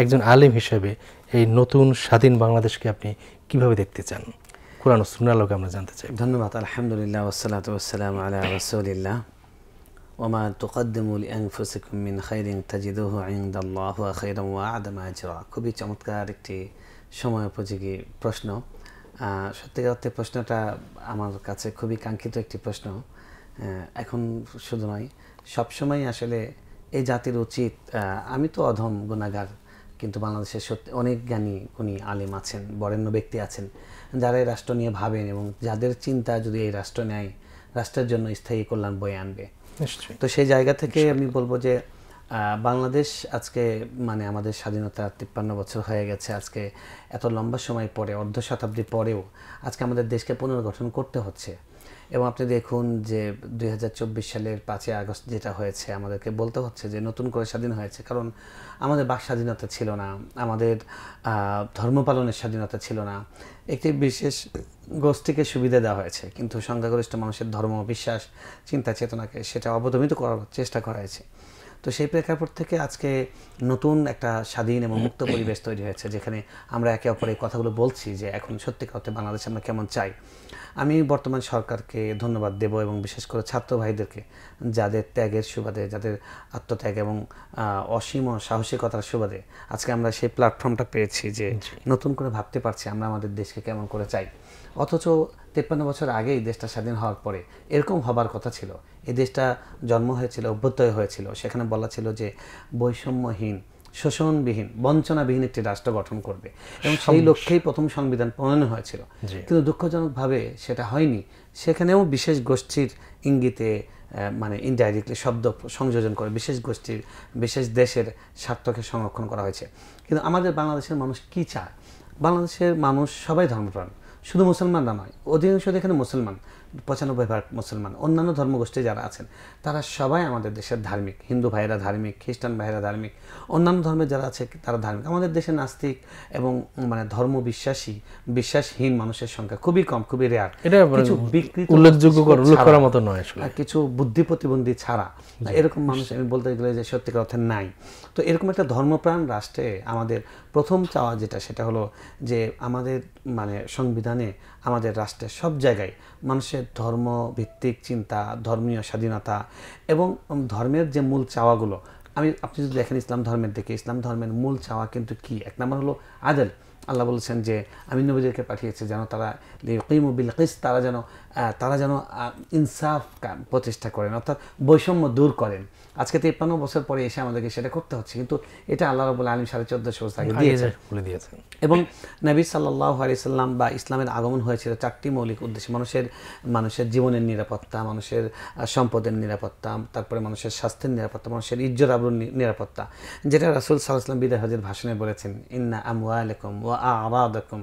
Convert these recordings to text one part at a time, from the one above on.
একজন আলেম হিসেবে এই নতুন স্বাধীন বাংলাদেশকে আপনি কিভাবে দেখতে চান? কোরআন ও সুন্নাহর আলোকে আমরা জানতে চাই। ধন্যবাদ। আলহামদুলিল্লাহ ওয়াসসালাতু ওয়াসসালামু আলা রাসূলিল্লাহ ওয়া মা তুকদ্দিমু লিআনফুসিকুম মিন খাইরিন তাজিদুহু ইনদাল্লাহি ওয়া খায়রান ওয়া আ'যামা আজরা। খুবই চমৎকার একটি সময়োপযোগী প্রশ্ন। সত্যিকার অর্থে প্রশ্নটা আমার কাছে খুবই কাঙ্ক্ষিত একটি প্রশ্ন। এখন শুধু নয়, সবসময় আসলে এই জাতির উচিত, আমি তো অধম গুনাহগার, কিন্তু বাংলাদেশের সত্যি অনেক জ্ঞানী গুণী আলেম আছেন, বরেণ্য ব্যক্তি আছেন যারা এই রাষ্ট্র নিয়ে ভাবেন এবং যাদের চিন্তা যদি এই রাষ্ট্র নেয় রাষ্ট্রের জন্য স্থায়ী কল্যাণ বয়ে আনবে। তো সেই জায়গা থেকে আমি বলবো যে বাংলাদেশ আজকে মানে আমাদের স্বাধীনতা 53 বছর হয়ে গেছে। আজকে এত লম্বা সময় পরে, অর্ধ শতাব্দী পরেও আজকে আমাদের দেশকে পুনর্গঠন করতে হচ্ছে। এবং আপনি দেখুন যে 2024 সালের 5ই আগস্ট যেটা হয়েছে, আমাদেরকে বলতে হচ্ছে যে নতুন করে স্বাধীন হয়েছে, কারণ আমাদের বাক স্বাধীনতা ছিল না, আমাদের ধর্ম পালনের স্বাধীনতা ছিল না। একটি বিশেষ গোষ্ঠীকে সুবিধা দেওয়া হয়েছে, কিন্তু সংখ্যাগরিষ্ঠ মানুষের ধর্ম, বিশ্বাস, চিন্তা চেতনাকে সেটা অবদমিত করার চেষ্টা করা হয়েছে। তো সেই প্রেক্ষাপট থেকে আজকে নতুন একটা স্বাধীন এবং মুক্ত পরিবেশ তৈরি হয়েছে, যেখানে আমরা একে অপরের কথাগুলো বলছি যে এখন সত্যিকার অর্থে বাংলাদেশ আমরা কেমন চাই। আমি বর্তমান সরকারকে ধন্যবাদ দেব এবং বিশেষ করে ছাত্র ভাইদেরকে, যাদের ত্যাগের সুবাদে, যাদের আত্মত্যাগ এবং অসীম সাহসিকতার সুবাদে আজকে আমরা সেই প্ল্যাটফর্মটা পেয়েছি যে নতুন করে ভাবতে পারছি আমরা আমাদের দেশকে কেমন করে চাই। অথচ 53 বছর আগেই দেশটা স্বাধীন হওয়ার পরে এরকম হবার কথা ছিল। এই দেশটা জন্ম হয়েছিল, অভ্যুদয় হয়েছিল, সেখানে বলা ছিল যে বৈষম্যহীন, শোষণবিহীন, বঞ্চনাবিহীন একটি রাষ্ট্র গঠন করবে, এবং সেই লক্ষ্যেই প্রথম সংবিধান প্রণয়ন হয়েছিল। কিন্তু দুঃখজনকভাবে সেটা হয়নি। সেখানেও বিশেষ গোষ্ঠীর ইঙ্গিতে মানে ইনডাইরেক্টলি শব্দ সংযোজন করে বিশেষ গোষ্ঠীর, বিশেষ দেশের স্বার্থকে সংরক্ষণ করা হয়েছে। কিন্তু আমাদের বাংলাদেশের মানুষ কি চায়? বাংলাদেশের মানুষ সবাই ধর্মপ্রাণ, শুধু মুসলমানরা নয়, অধিকাংশ এখানে মুসলমান, 95% মুসলমান। অন্যান্য ধর্মগোষ্ঠী যারা আছেন তারা সবাই আমাদের দেশের ধার্মিক। হিন্দু ভাইয়েরা ধার্মিক, খ্রিস্টান ভাইয়েরা ধার্মিক, অন্যান্য ধর্মের যারা আছে তারা ধার্মিক। আমাদের দেশে নাস্তিক এবং মানে ধর্ম বিশ্বাসহীন মানুষের সংখ্যা খুবই কম, খুবই রেয়ার। এটা উল্লেখযোগ্য করার মতো নয় আসলে, কিছু বুদ্ধি প্রতিবন্ধী ছাড়া এরকম মানুষ আমি বলতে গেলে যে সত্যিকার অর্থে নাই। তো এরকম একটা ধর্মপ্রাণ রাষ্ট্রে আমাদের প্রথম চাওয়া যেটা, সেটা হলো যে আমাদের মানে সংবিধানে আমাদের রাষ্ট্রের সব জায়গায় মানুষের ধর্মভিত্তিক চিন্তা, ধর্মীয় স্বাধীনতা এবং ধর্মের যে মূল চাওয়াগুলো, আপনি যদি দেখেন ইসলাম ধর্মের দিকে, ইসলাম ধর্মের মূল চাওয়া কিন্তু কি? এক নম্বর হলো আদল। আল্লাহ বলেছেন যে আমি নবীদেরকে পাঠিয়েছি যেন তারা লিয়ুকিমু বিল কিসত, তারা যেন ইনসাফ প্রতিষ্ঠা করেন, অর্থাৎ বৈষম্য দূর করেন। আজকে 53 বছর পরে এসে আমাদেরকে সেটা করতে হচ্ছে, কিন্তু এটা আল্লাহ রাব্বুল আলামিন 1450 বছর আগে দিয়েছেন। এবং নবী সাল্লাল্লাহু আলাইহি সাল্লাম বা ইসলামের আগমন হয়েছিল 4টি মৌলিক উদ্দেশ্যে: মানুষের জীবনের নিরাপত্তা, মানুষের সম্পদের নিরাপত্তা, তারপরে মানুষের স্বাস্থ্যের নিরাপত্তা, মানুষের ইজ্জত আবরুর নিরাপত্তা, যেটা রাসূল সাল্লাল্লাহু আলাইহি ওয়াসাল্লাম বিদায় হজের ভাষণে বলেছেন, ইন্না আমওয়ালাকুম ওয়া আ'রাদাকুম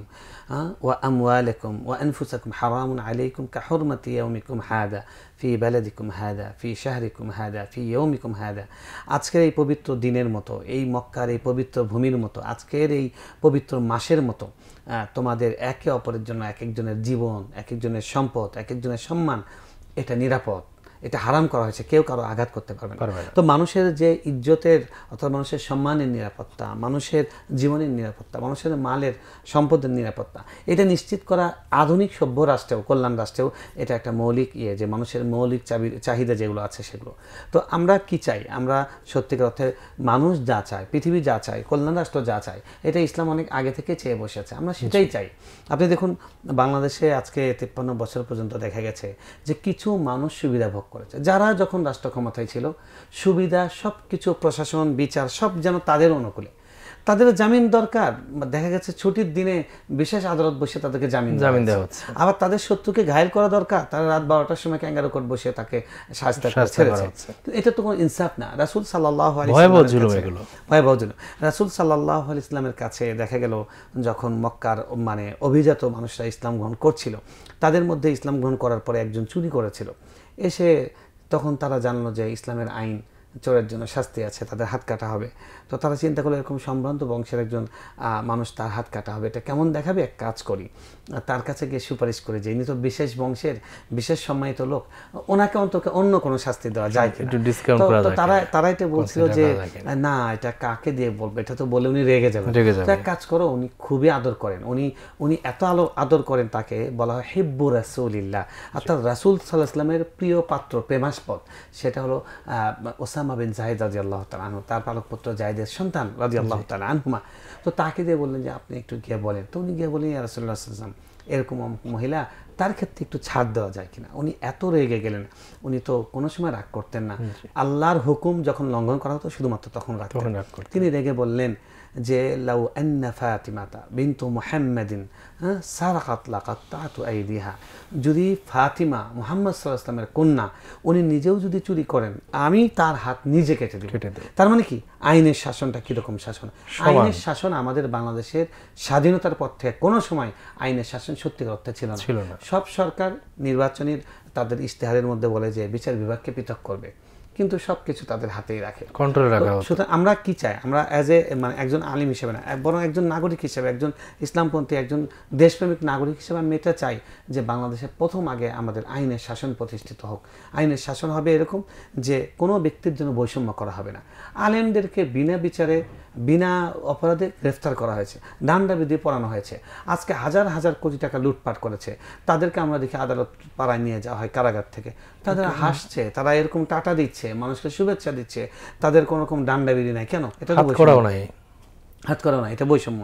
ওয়া আমওয়ালাকুম ওয়া আনফুসাকুম হারামুন আলাইকুম কাহুরমাতি ইয়াউমিকুম হাদা ফি বালাদিকুম হাদা ফি শাহরিকুম হাদা ফি ইয়াউমিকুম হাদা। আজকের এই পবিত্র দিনের মতো, এই মক্কার এই পবিত্র ভূমির মতো, আজকের এই পবিত্র মাসের মতো তোমাদের একে অপরের জন্য এক একজনের জীবন, এক একজনের সম্পদ, এক একজনের সম্মান, এটা নিরাপদ, এটা হারাম করা হয়েছে, কেউ কারো আঘাত করতে পারবে না। তো মানুষের যে ইজ্জতের অথবা মানুষের সম্মানের নিরাপত্তা, মানুষের জীবনের নিরাপত্তা, মানুষের মালের সম্পদের নিরাপত্তা, এটা নিশ্চিত করা আধুনিক সভ্য রাষ্ট্রেও, কল্যাণ রাষ্ট্রেও এটা একটা মৌলিক যে মানুষের মৌলিক চাহিদা যেগুলো আছে সেগুলো। তো আমরা কি চাই? আমরা সত্যিকার অর্থে মানুষ যা চায়, পৃথিবী যা চায়, কল্যাণ রাষ্ট্র যা চায়, এটা ইসলাম অনেক আগে থেকে চেয়ে বসে আছে, আমরা সেটাই চাই। আপনি দেখুন বাংলাদেশে আজকে 53 বছর পর্যন্ত দেখা গেছে যে কিছু মানুষ সুবিধা ভোগ করেছে, যারা যখন রাষ্ট্র ক্ষমতায় ছিল সুবিধা সব কিছু, প্রশাসন, বিচার সব যেন তাদের অনুকূলে। তাদের জামিন দরকার, দেখা গেছে ছুটির দিনে বিশেষ আদালত বসে তাদেরকে জামিন দেওয়া হচ্ছে। আবার তাদের শত্রুকে ঘায়েল করা দরকার, তারা রাত 12টার সময় ক্যাঙ্গারু কোর্ট বসে তাকে শাস্তি ছেড়েছে। এটা তো কোনো ইনসাফ না। রাসূল সাল্লাল্লাহু আলাইহি রাসূল সাল্লাল্লাহু আলাইহি ইসলামের কাছে দেখা গেল যখন মক্কার মানে অভিজাত মানুষরা ইসলাম গ্রহণ করছিল, তাদের মধ্যে ইসলাম গ্রহণ করার পরে একজন চুরি করেছিল। এসে তখন তারা জানলো যে ইসলামের আইন চোরের জন্য শাস্তি আছে, তাদের হাত কাটা হবে। তো তারা চিন্তা করলো এরকম সম্ভ্রান্ত বংশের একজন মানুষ, তার হাত কাটা হবে, এটা কেমন দেখাবে, এক কাজ করি তার কাছে গিয়ে সুপারিশ করে যে ইনি তো বিশেষ বংশের বিশেষ সম্মানিত লোক, ওনাকে অন্তত অন্য কোনো শাস্তি দেওয়া যায় কিনা। তো তারা এটা বলছিল যে না, এটা কাকে দিয়ে বলবে, এটা তো বলে উনি রেগে যাবেন। তো এক কাজ করো, উনি খুবই আদর করেন, উনি এত আদর করেন, তাকে বলা হয় হিব্বু রাসূলিল্লাহ, অর্থাৎ রাসূল সাল্লাল্লাহু আলাইহি ওয়াসাল্লামের প্রিয় পাত্র, প্রেমাস্পদ, সেটা হলো ওসামা বিন যায়েদ রাদিয়াল্লাহু তাআলা আনহু, তার পালক পুত্র যায়েদের সন্তান রাদিয়াল্লাহু তাআলা আনহুমা। তো তাকে দিয়ে বললেন যে আপনি একটু গিয়ে বলেন। তো উনি গিয়ে বলেন ইয়া রাসূলুল্লাহ সাল্লাল্লাহু আলাইহি ওয়াসাল্লাম, এরকম মহিলা, তার ক্ষেত্রে একটু ছাড় দেওয়া যায় কিনা। উনি এত রেগে গেলেন, উনি তো কোনো সময় রাগ করতেন না, আল্লাহর হুকুম যখন লঙ্ঘন করা হতো শুধুমাত্র তখন রাগ করতেন। তিনি রেগে বললেন যে লাউ আন্না ফাতিমাতা বিনতু মুহাম্মাদিন সারাকাত লাকাত্তাতু আইদিহা, যদি ফাতিমা মুহাম্মদ সাল্লাল্লাহু আলাইহি ওয়াসাল্লামের কন্যা, উনি নিজেও যদি চুরি করেন, আমি তার হাত নিজে কেটে দেব। তার মানে কি, আইনের শাসনটা কিরকম শাসন? আইনের শাসন আমাদের বাংলাদেশের স্বাধীনতার পর থেকে কোনো সময় আইনের শাসন সত্যিকার অর্থে ছিল না। সব সরকার নির্বাচনের তাদের ইশতেহারের মধ্যে বলে যে বিচার বিভাগকে পৃথক করবে, কিন্তু সবকিছু তাদের হাতেই রাখে, কন্ট্রোলে রাখা। সুতরাং আমরা কি চাই, আমরা অ্যাজ এ মানে একজন আলিম হিসেবে না, বরং একজন নাগরিক হিসেবে, একজন ইসলামপন্থী, একজন দেশপ্রেমিক নাগরিক হিসেবে আমি এটা চাই যে বাংলাদেশে প্রথম আগে আমাদের আইনের শাসন প্রতিষ্ঠিত হোক। আইনের শাসন হবে এরকম যে কোনো ব্যক্তির জন্য বৈষম্য করা হবে না। আলেমদেরকে বিনা বিচারে বিনা অপরাধে গ্রেফতার করা হয়েছে, দণ্ডবিধি পড়ানো হয়েছে, আজকে হাজার হাজার কোটি টাকা লুটপাট করেছে, তাদেরকে আমরা দেখি আদালত পাড়ায় নিয়ে যাওয়া হয় কারাগার থেকে, তাদের হাসছে, তারা এরকম টাটা দিচ্ছে, মানুষকে শুভেচ্ছা দিচ্ছে, তাদের কোনো রকম ডান্ডাবিধি নাই। কেন? এটা তো হাত করা নাই, এটা বৈষম্য।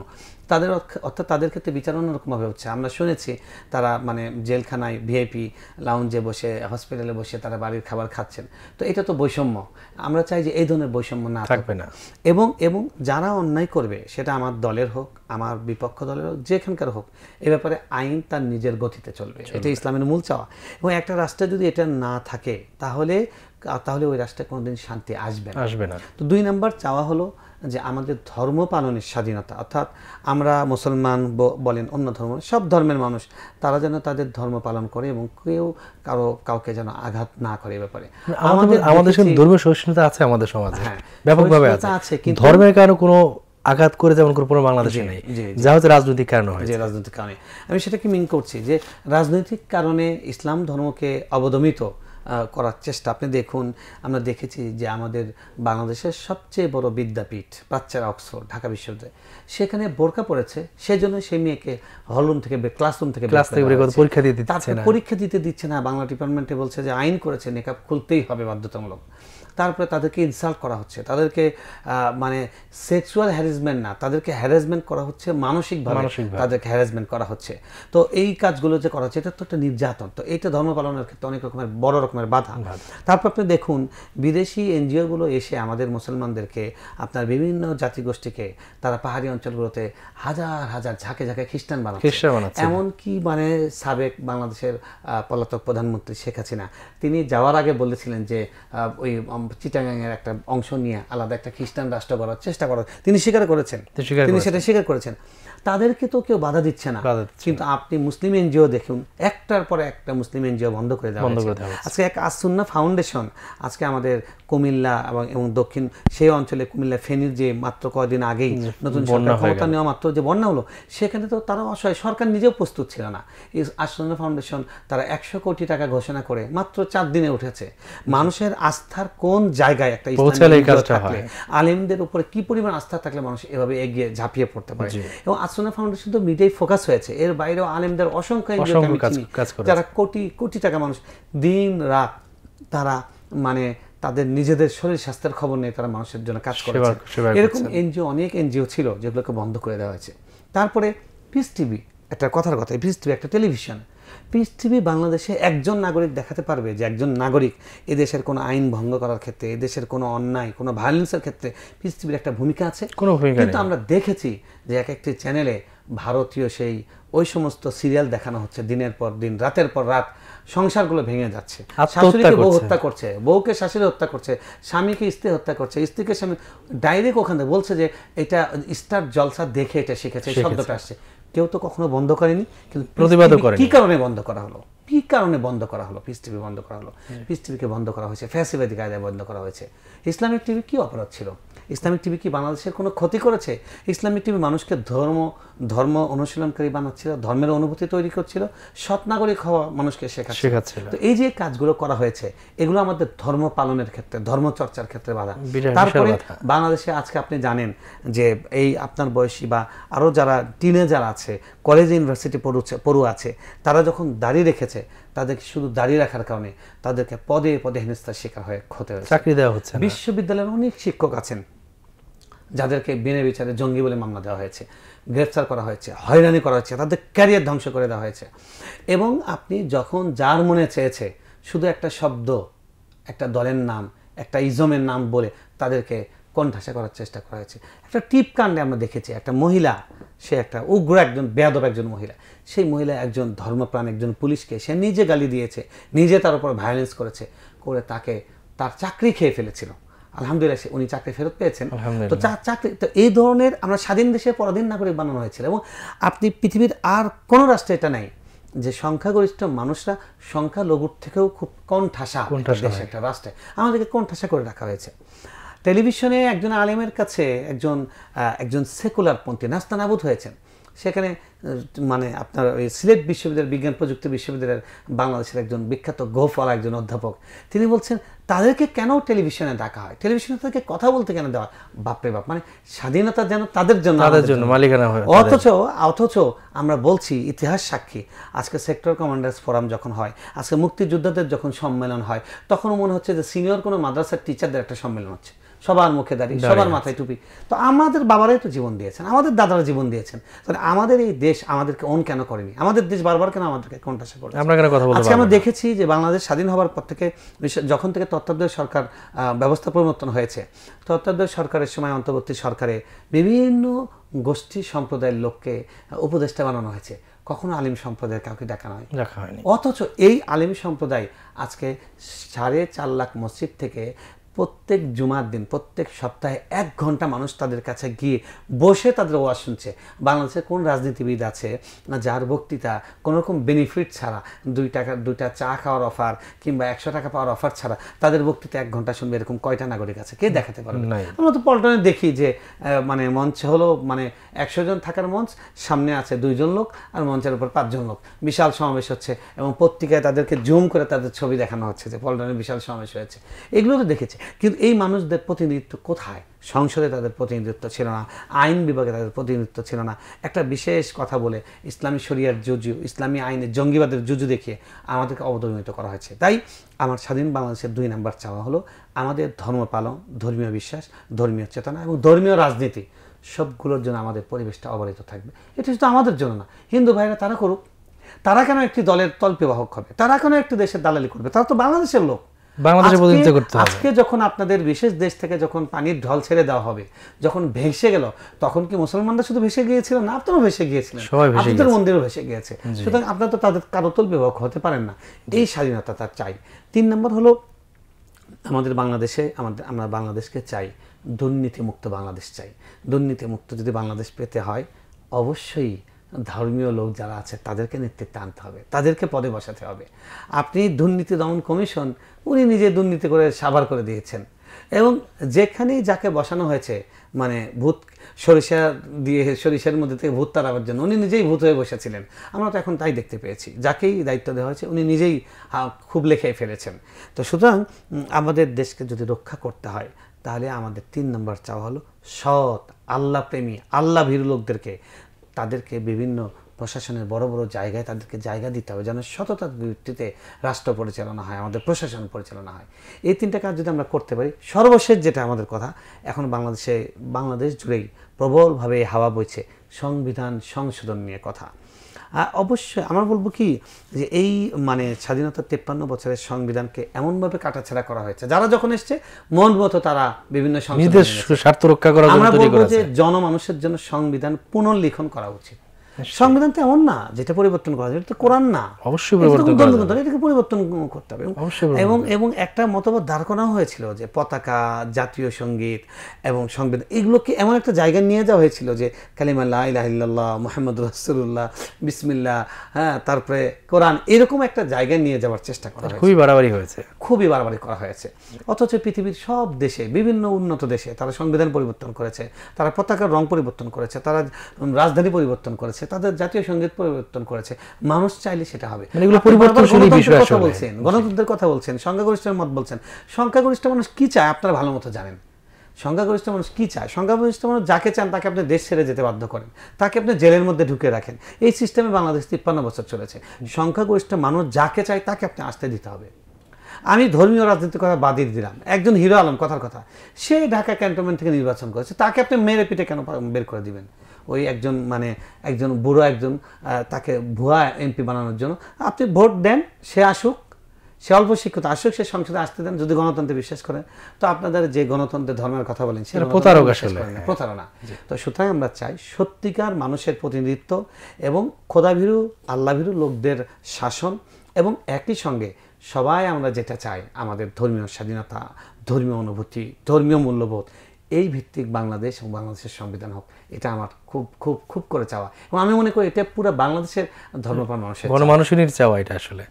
তাদের অর্থাৎ তাদের ক্ষেত্রে বিচার অন্যরকমভাবে হচ্ছে। আমরা শুনেছি তারা মানে জেলখানায় ভিআইপি লাউঞ্জে বসে, হসপিটালে বসে তারা বাড়ির খাবার খাচ্ছেন। তো এটা তো বৈষম্য। আমরা চাই যে এই ধরনের বৈষম্য না থাকবে না, এবং যারা অন্যায় করবে, সেটা আমার দলের হোক, আমার বিপক্ষ দলের হোক, যেখানকার হোক, এ ব্যাপারে আইন তার নিজের গতিতে চলবে। এটা ইসলামের মূল চাওয়া। এবং একটা রাষ্ট্রে যদি এটা না থাকে, তাহলে ওই রাষ্ট্রে কোনোদিন শান্তি আসবে না। তো 2 নম্বর চাওয়া হলো যে আমাদের ধর্ম পালনের স্বাধীনতা, অর্থাৎ আমরা মুসলমান বলেন, অন্য ধর্ম, সব ধর্মের মানুষ, তারা যেন তাদের ধর্ম পালন করে এবং কেউ কাউকে যেন আঘাত না করে। ব্যাপারে আমাদের ধর্মীয় সহিষ্ণুতা আছে আমাদের সমাজে, ব্যাপকভাবে আছে, কিন্তু ধর্মের কারণে কোনো আঘাত করে যেমন কোনো বাংলাদেশে নেই, যা হচ্ছে রাজনৈতিক কারণে হয়। যে রাজনৈতিক কারণে আমি সেটাকে মিন করছি, যে রাজনৈতিক কারণে ইসলাম ধর্মকে অবদমিত করার চেষ্টা। আপনি দেখুন, আমরা দেখেছি যে আমাদের বাংলাদেশের সবচেয়ে বড় বিদ্যাপীঠ প্রাচ্যের অক্সফোর্ড, ঢাকা বিশ্ববিদ্যালয়, সেখানে বোরকা পড়েছে, সেজন্য সেই মেয়েকে ক্লাসরুম থেকে পরীক্ষা দিতে দিচ্ছে না। বাংলা ডিপার্টমেন্টে বলছে যে আইন করেছে নেকাব খুলতেই হবে বাধ্যতামূলক। তারপরে তাদেরকে ইনসাল্ট করা হচ্ছে, তাদেরকে মানে সেক্সুয়াল হ্যারাসমেন্ট না, তাদেরকে হ্যারাসমেন্ট করা হচ্ছে, মানসিকভাবে তাদেরকে হ্যারাসমেন্ট করা হচ্ছে। তো এই কাজগুলো যে করা হচ্ছে, এটা তো একটা নির্যাতন। তো এটা ধর্ম পালনের ক্ষেত্রে অনেক রকমের বড় রকমের বাধা। তারপর আপনি দেখুন, বিদেশি এনজিওগুলো এসে আমাদের মুসলমানদেরকে, আপনার বিভিন্ন জাতিগোষ্ঠীকে, তারা পাহাড়ি অঞ্চলগুলোতে হাজার হাজার ঝাঁকে ঝাঁকে খ্রিস্টান বানাচ্ছে। এমনকি মানে সাবেক বাংলাদেশের পলাতক প্রধানমন্ত্রী শেখ হাসিনা, তিনি যাওয়ার আগে বলেছিলেন যে ওই চিটাগাংয়ের একটা অংশ নিয়ে আলাদা একটা খ্রিস্টান রাষ্ট্র করার চেষ্টা করার তিনি স্বীকার করেছেন, তিনি সেটা স্বীকার করেছেন। তাদেরকে তো কেউ বাধা দিচ্ছে না, কিন্তু আপনি মুসলিম এনজিও দেখুন, একটার পরে একটা মুসলিম এনজিও বন্ধ করে দেওয়া হয়েছে। আজকে এক আসুন্নাহ ফাউন্ডেশন আজকে আমাদের কুমিল্লা এবং দক্ষিণ সেই অঞ্চলে, কুমিল্লা ফেনীর যে মাত্র কয়েকদিন আগেই নতুন সরকার ক্ষমতা নেওয়া মাত্র যে বন্যা হলো, সেখানে তো তারা অসহায়, সরকার নিজেও প্রস্তুত ছিল না। এই আসুন্নাহ ফাউন্ডেশন তারা 100 কোটি টাকা ঘোষণা করে মাত্র 4 দিনে উঠেছে। মানুষের আস্থার কোন জায়গায় একটা থাকলে, আলেমদের উপরে কি পরিমাণ আস্থা থাকলে মানুষ এভাবে এগিয়ে ঝাঁপিয়ে পড়তে পারে। এবং আসুন্নাহ ফাউন্ডেশন তো মিডিয়ায় ফোকাস হয়েছে, এর বাইরেও আলেমদের অসংখ্য যারা কোটি কোটি টাকা মানুষ দিন রাত তারা মানে তাদের নিজেদের শরীর স্বাস্থ্যের খবর নিয়ে তারা মানুষের জন্য কাজ করেছে। এরকম এনজিও, অনেক এনজিও ছিল যেগুলোকে বন্ধ করে দেওয়া হয়েছে। তারপরে পিস টিভি, একটা কথার কথা, পিস টিভি একটা টেলিভিশন, পিস টিভি বাংলাদেশে একজন নাগরিক দেখাতে পারবে যে একজন নাগরিক এদেশের কোনো আইন ভঙ্গ করার ক্ষেত্রে, এদেশের কোনো অন্যায়, কোনো ভায়োলেন্সের ক্ষেত্রে পিস টিভির একটা ভূমিকা আছে? কিন্তু আমরা দেখেছি যে এক একটি চ্যানেলে ভারতীয় সেই ওই সমস্ত সিরিয়াল দেখানো হচ্ছে, দিনের পর দিন, রাতের পর রাত, সংসারগুলো ভেঙে যাচ্ছে, শাশুড়িকে বউ হত্যা করছে, বউকে শাশুড়ি হত্যা করছে, স্বামীকে স্ত্রী হত্যা করছে, স্ত্রীকে স্বামী, ডাইরেক্ট ওখানে বলছে যে এটা স্টার জলসা দেখে এটা শিখেছে, শব্দটা আসছে। কেউ তো কখনো বন্ধ করেনি, কিন্তু প্রতিবাদও করে। কি কারণে বন্ধ করা হলো? কি কারণে বন্ধ করা হলো? পিস টিভি বন্ধ করা হলো। পিস টিভিকে বন্ধ করা হয়েছে ফ্যাসিবাদী কায়দায় বন্ধ করা হয়েছে। ইসলামিক টিভি কি অপরাধ ছিল? ইসলামিক টিভি কি বাংলাদেশের কোনো ক্ষতি করেছে? ইসলামিক টিভি মানুষকে ধর্ম অনুশীলনকারী বানাচ্ছিল, ধর্মের অনুভূতি তৈরি করছিল, সৎ নাগরিক হওয়া মানুষকে শেখাচ্ছিল। তো এই যে কাজগুলো করা হয়েছে, এগুলো আমাদের ধর্ম পালনের ক্ষেত্রে, ধর্ম চর্চার ক্ষেত্রে বাধা। তারপরে বাংলাদেশে আজকে আপনি জানেন যে এই আপনার বয়সী বা আরও যারা টিনেজার আছে, কলেজ ইউনিভার্সিটি পড়ুয়া আছে, তারা যখন দাঁড়িয়ে রেখেছে, তাদেরকে শুধু দাঁড়িয়ে রাখার কারণে তাদেরকে পদে পদে হেনস্থার শিকার হতে হয়েছে, চাকরি দেওয়া হচ্ছে। বিশ্ববিদ্যালয়ের অনেক শিক্ষক আছেন যাদেরকে বিনা বিচারে জঙ্গি বলে মামলা দেওয়া হয়েছে, গ্রেফতার করা হয়েছে, হয়রানি করা হয়েছে, তাদের ক্যারিয়ার ধ্বংস করে দেওয়া হয়েছে। এবং আপনি যখন যার মনে চেয়েছে শুধু একটা শব্দ, একটা দলের নাম, একটা ইজমের নাম বলে তাদেরকে কোণঠাসা করার চেষ্টা করা হয়েছে। একটা টিপ কাণ্ডে আমরা দেখেছি, একটা মহিলা, সে একটা উগ্র একজন বেয়াদব একজন মহিলা, সেই মহিলা একজন ধর্মপ্রাণ একজন পুলিশকে সে নিজে গালি দিয়েছে, নিজে তার উপর ভায়োলেন্স করেছে, করে তাকে তার চাকরি খেয়ে ফেলেছিল। আলহামদুলিল্লাহ উনি চাকরি ফেরত পেয়েছেন। তো চাকরি, তো এই ধরনের আমরা স্বাধীন দেশে পরাধীন নাগরিক বানানো হয়েছিল। এবং আপনি পৃথিবীর আর কোনো রাষ্ট্রে এটা নাই যে সংখ্যাগরিষ্ঠ মানুষরা সংখ্যালঘুর থেকেও খুব কোণঠাসা দেশে একটা রাষ্ট্রে আমাদেরকে কোণঠাসা করে রাখা হয়েছে। টেলিভিশনে একজন আলেমের কাছে একজন সেকুলার পন্থী নাস্তানাবুদ হয়েছেন। সেখানে মানে আপনার ওই সিলেট বিশ্ববিদ্যালয়ের বিজ্ঞান প্রযুক্তি বিশ্ববিদ্যালয়ের বাংলাদেশের একজন বিখ্যাত গোফওয়ালা একজন অধ্যাপক, তিনি বলছেন তাদেরকে কেন টেলিভিশনে ডাকা হয়, টেলিভিশনে তাদেরকে কথা বলতে কেন দেওয়া? বাপরে বাপ, মানে স্বাধীনতা যেন তাদের জন্য মালিকানা হয়। অথচ আমরা বলছি, ইতিহাস সাক্ষী, আজকে সেক্টর কমান্ডার্স ফোরাম যখন হয়, আজকে মুক্তিযোদ্ধাদের যখন সম্মেলন হয়, তখনও মনে হচ্ছে যে সিনিয়র কোনো মাদ্রাসার টিচারদের একটা সম্মেলন হচ্ছে, সবার মুখে দাঁড়িয়ে, সবার মাথায় টুপি। তো আমাদের বাবারাই তো জীবন দিয়েছেন, আমাদের দাদারা জীবন দিয়েছেন, তাহলে আমাদের এই দেশ আমাদেরকে অন কেন করেনি? আমাদের দেশ বারবার কেন আমাদেরকে কোণঠাসা করে? আজকে আমরা দেখেছি যে বাংলাদেশ স্বাধীন হওয়ার পর থেকে, যখন থেকে তত্ত্বাবধায়ক সরকার ব্যবস্থা পরিবর্তন হয়েছে, তত্ত্বাবধায়ক সরকারের সময় অন্তর্বর্তী সরকারে বিভিন্ন গোষ্ঠী সম্প্রদায়ের লোককে উপদেষ্টা বানানো হয়েছে, কখনো আলিম সম্প্রদায়ের কাউকে ডাকা হয়নি। অথচ এই আলিম সম্প্রদায় আজকে 4.5 লাখ মসজিদ থেকে প্রত্যেক জুমার দিন, প্রত্যেক সপ্তাহে 1 ঘন্টা মানুষ তাদের কাছে গিয়ে বসে তাদের ওয়াজ শুনছে। বাংলাদেশের কোন রাজনীতিবিদ আছে না যার বক্তৃতা কোনো রকম বেনিফিট ছাড়া, 2 চা খাওয়ার অফার কিংবা 100 টাকা পাওয়ার অফার ছাড়া তাদের বক্তৃতা 1 ঘন্টা শুনবে? এরকম কয়টা নাগরিক আছে? কে দেখাতে পারবে? আমরা তো পল্টনে দেখি যে মানে মঞ্চে হলো মানে 100 জন থাকার মঞ্চ, সামনে আছে 2 জন লোক আর মঞ্চের উপর 5 জন লোক, বিশাল সমাবেশ হচ্ছে এবং পত্রিকায় তাদেরকে জুম করে তাদের ছবি দেখানো হচ্ছে যে পল্টনে বিশাল সমাবেশ হয়েছে। এগুলো তো দেখেছি, কিন্তু এই মানুষদের প্রতিনিধিত্ব কোথায়? সংসদে তাদের প্রতিনিধিত্ব ছিল না, আইন বিভাগে তাদের প্রতিনিধিত্ব ছিল না। একটা বিশেষ কথা বলে ইসলামী শরিয়ার জুজু, ইসলামী আইনের জঙ্গিবাদের জুজু দেখিয়ে আমাদেরকে অবদমিত করা হয়েছে। তাই আমার স্বাধীন বাংলাদেশের 2 নম্বর চাওয়া হলো আমাদের ধর্ম পালন, ধর্মীয় বিশ্বাস, ধর্মীয় চেতনা এবং ধর্মীয় রাজনীতি সবগুলোর জন্য আমাদের পরিবেশটা অবহিত থাকবে। এটা শুধু আমাদের জন্য না, হিন্দু ভাইরা তারা করুক। তারা কেন একটি দলের তল্পিবাহক হবে? তারা কেন একটি দেশের দালালি করবে? তারা তো বাংলাদেশের লোক। আজকে যখন আপনাদের বিশেষ দেশ থেকে যখন পানির ঢল ছেড়ে দেওয়া হবে, যখন ভেসে গেল, তখন কি মুসলমানরা শুধু ভেসে গিয়েছিল না? আপনারাও ভেসে গিয়েছিলেন, আপনাদের মন্দিরও ভেসে গিয়েছে। সুতরাং আপনারা তো তাদের কারো তল্পিবাহক হতে পারেন না। এই স্বাধীনতা তার চাই। 3 নম্বর হলো আমাদের বাংলাদেশে, আমরা বাংলাদেশকে চাই দুর্নীতিমুক্ত বাংলাদেশ চাই। দুর্নীতিমুক্ত যদি বাংলাদেশ পেতে হয়, অবশ্যই ধর্মীয় লোক যারা আছে তাদেরকে নেতৃত্বে আনতে হবে, তাদেরকে পদে বসাতে হবে। আপনি দুর্নীতি দমন কমিশন, উনি নিজে দুর্নীতি করে সাবার করে দিয়েছেন এবং যেখানেই যাকে বসানো হয়েছে মানে ভূত সরিষার মধ্যে থেকে ভূত তাড়াবার জন্য উনি নিজেই ভূত হয়ে বসেছিলেন। আমরা তো এখন তাই দেখতে পেয়েছি, যাকেই দায়িত্ব দেওয়া হয়েছে উনি নিজেই খুব লেখে ফেলেছেন। তো সুতরাং আমাদের দেশকে যদি রক্ষা করতে হয়, তাহলে আমাদের 3 নম্বর চাওয়া হলো সৎ, আল্লাহ প্রেমী, আল্লাহ ভীরু লোকদেরকে, তাদেরকে বিভিন্ন প্রশাসনের বড় বড় জায়গায় তাদেরকে জায়গা দিতে হবে, যেন সততার ভিত্তিতে রাষ্ট্র পরিচালনা হয়, আমাদের প্রশাসন পরিচালনা হয়। এই 3টা কাজ যদি আমরা করতে পারি, সর্বশেষ যেটা আমাদের কথা, এখন বাংলাদেশ জুড়েই প্রবলভাবে হাওয়া বইছে সংবিধান সংশোধন নিয়ে কথা। অবশ্যই আমরা বলবো কি যে এই মানে স্বাধীনতার 53 বছরের সংবিধানকে এমনভাবে কাটাছেঁড়া করা হয়েছে, যারা যখন এসছে মন মতো তারা বিভিন্ন স্বার্থ রক্ষা করার জন্য আমরা বলবো যে জনমানুষের জন্য সংবিধান পুনর্লিখন করা উচিত। সংবিধান তো এমন না যেটা পরিবর্তন করা যায়, এটা তো কোরআন না, অবশ্যই পরিবর্তন করা যাবে, এটাকে পরিবর্তন করতে হবে। এবং এবং একটা মতবাদ দাঁড় করানো হয়েছিল যে পতাকা, জাতীয় সঙ্গীত এবং সংবিধান এগুলোকে এমন একটা জায়গায় নিয়ে যাওয়া হয়েছিল যে কালিমা লা ইলাহা ইল্লাল্লাহ মুহাম্মাদুর রাসূলুল্লাহ বিসমিল্লাহ, হ্যাঁ, তারপরে কোরআন, এরকম একটা জায়গায় নিয়ে যাওয়ার চেষ্টা করা হয়েছে। খুবই বাড়াবাড়ি হয়েছে, খুবই বাড়াবাড়ি করা হয়েছে। অথচ পৃথিবীর সব দেশে, বিভিন্ন উন্নত দেশে তারা সংবিধান পরিবর্তন করেছে, তারা পতাকার রং পরিবর্তন করেছে, তারা রাজধানী পরিবর্তন করেছে, তাদের জাতীয় সঙ্গীত পরিবর্তন করেছে। মানুষ চাইলে সেটা হবে। কথা বলছেন, গণতন্ত্রের কথা বলছেন, সংখ্যাগরিষ্ঠের মত বলছেন। সংখ্যাগরিষ্ঠ মানুষ কি চায় আপনারা ভালো মতো জানেন। সংখ্যাগরিষ্ঠ মানুষ কি চায়? সংখ্যাগরিষ্ঠ মানুষ যাকে চান তাকে আপনি দেশ ছেড়ে যেতে বাধ্য করেন, তাকে আপনি জেলের মধ্যে ঢুকে রাখেন। এই সিস্টেমে বাংলাদেশ 53 বছর চলেছে। সংখ্যাগরিষ্ঠ মানুষ যাকে চায় তাকে আপনি আসতে দিতে হবে। আমি ধর্মীয় রাজনীতির কথা বাদ দিলাম, একজন হিরো আলম, কথার কথা, সে ঢাকা ক্যান্টনমেন্ট থেকে নির্বাচন করেছে, তাকে আপনি মেরে পিটে কেন বের করে দিবেন? ওই একজন একজন বুড়ো একজন তাকে ভুয়া এমপি বানানোর জন্য আপনি ভোট দেন, সে আসুক, সে অল্প শিক্ষিত আসুক, সে সংসদে আসতে দেন। যদি গণতন্ত্রে বিশ্বাস করেন তো আপনাদের যে গণতন্ত্রের ধর্মের কথা বলেন সেটা প্রতারণা। তো সুতরাং আমরা চাই সত্যিকার মানুষের প্রতিনিধিত্ব এবং খোদাভীরু আল্লাভীরু লোকদের শাসন, এবং একই সঙ্গে সবাই আমরা যেটা চাই আমাদের ধর্মীয় স্বাধীনতা, ধর্মীয় অনুভূতি, ধর্মীয় মূল্যবোধ, এই ভিত্তিক বাংলাদেশ এবং বাংলাদেশের সংবিধান হোক, এটা আমার খুব খুব খুব করে চাওয়া। এবং আমি মনে করি এটা পুরো বাংলাদেশের ধর্মপ্রাণ মানুষের গণমানুষের চাওয়া এটা আসলে।